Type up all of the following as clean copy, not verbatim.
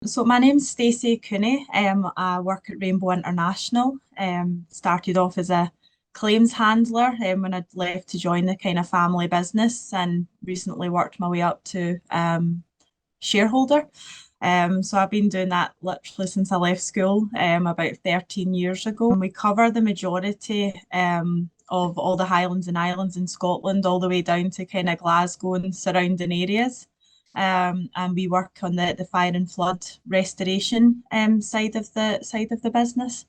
So my name's Stacey Cooney. I work at Rainbow International. Started off as a claims handler when I'd left to join the kind of family business, and recently worked my way up to shareholder. So I've been doing that literally since I left school about 13 years ago. And we cover the majority of all the Highlands and Islands in Scotland, all the way down to kind of Glasgow and surrounding areas. And we work on the fire and flood restoration side of the business.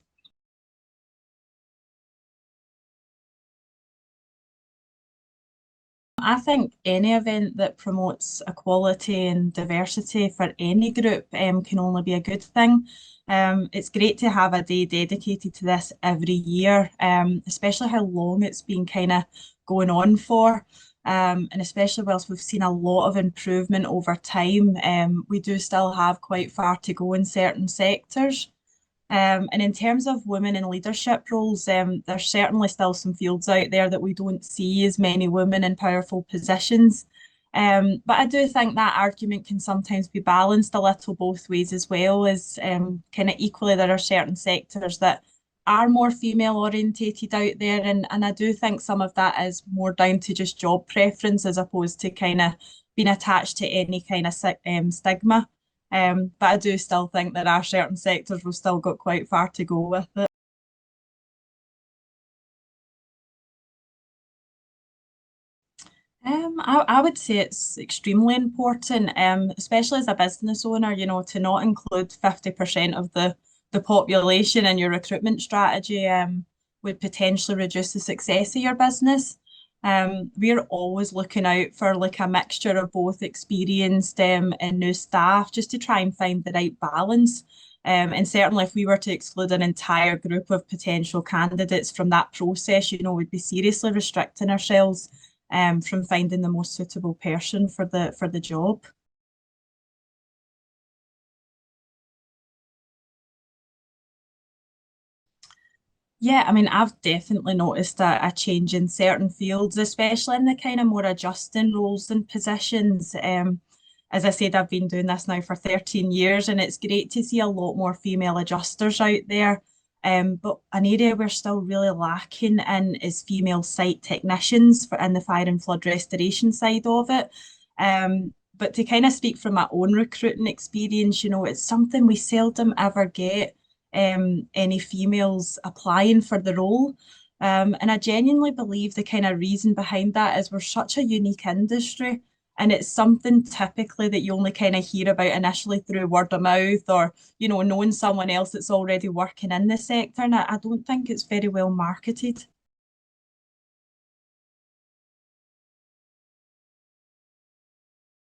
I think any event that promotes equality and diversity for any group can only be a good thing. It's great to have a day dedicated to this every year, especially how long it's been kind of going on for. And especially whilst we've seen a lot of improvement over time, we do still have quite far to go in certain sectors. And in terms of women in leadership roles, there's certainly still some fields out there that we don't see as many women in powerful positions. But I do think that argument can sometimes be balanced a little both ways as well, as kind of equally there are certain sectors that are more female orientated out there. And I do think some of that is more down to just job preference as opposed to kind of being attached to any kind of stigma. But I do still think there are certain sectors we've still got quite far to go with it. I would say it's extremely important, especially as a business owner, to not include 50% of the population in your recruitment strategy would potentially reduce the success of your business. We're always looking out for like a mixture of both experienced and new staff just to try and find the right balance. And certainly if we were to exclude an entire group of potential candidates from that process, we'd be seriously restricting ourselves from finding the most suitable person for the job. Yeah, I mean, I've definitely noticed a change in certain fields, especially in the kind of more adjusting roles and positions. As I said, I've been doing this now for 13 years, and it's great to see a lot more female adjusters out there. But an area we're still really lacking in is female site technicians for in the fire and flood restoration side of it. But to kind of speak from my own recruiting experience, it's something we seldom ever get any females applying for the role. And I genuinely believe the kind of reason behind that is we're such a unique industry, and it's something typically that you only kind of hear about initially through word of mouth or, knowing someone else that's already working in the sector. And I don't think it's very well marketed.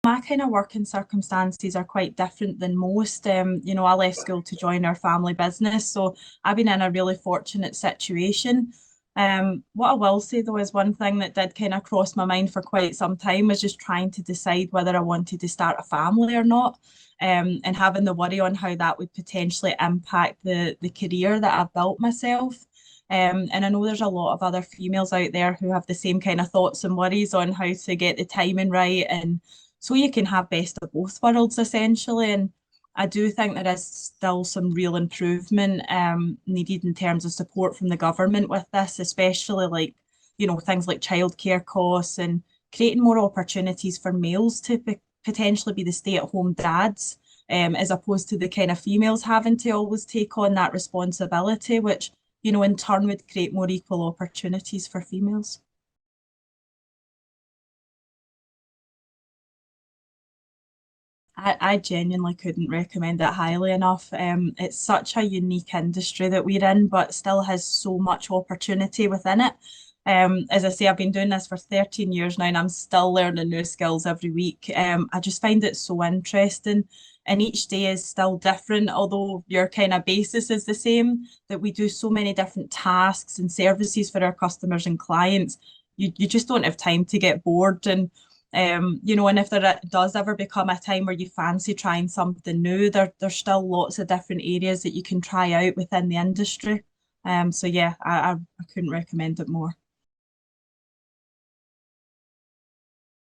My kind of working circumstances are quite different than most. I left school to join our family business, so I've been in a really fortunate situation. What I will say though is one thing that did kind of cross my mind for quite some time was just trying to decide whether I wanted to start a family or not, and having the worry on how that would potentially impact the career that I've built myself. And I know there's a lot of other females out there who have the same kind of thoughts and worries on how to get the timing right, and so you can have best of both worlds essentially. And I do think there is still some real improvement needed in terms of support from the government with this, especially like, things like childcare costs and creating more opportunities for males to potentially be the stay-at-home dads, as opposed to the kind of females having to always take on that responsibility, which, in turn would create more equal opportunities for females. I genuinely couldn't recommend it highly enough. It's such a unique industry that we're in, but still has so much opportunity within it. As I say, I've been doing this for 13 years now, and I'm still learning new skills every week. I just find it so interesting, and each day is still different, although your kind of basis is the same, that we do so many different tasks and services for our customers and clients. You just don't have time to get bored. And if there does ever become a time where you fancy trying something new, there's still lots of different areas that you can try out within the industry. So yeah, I couldn't recommend it more.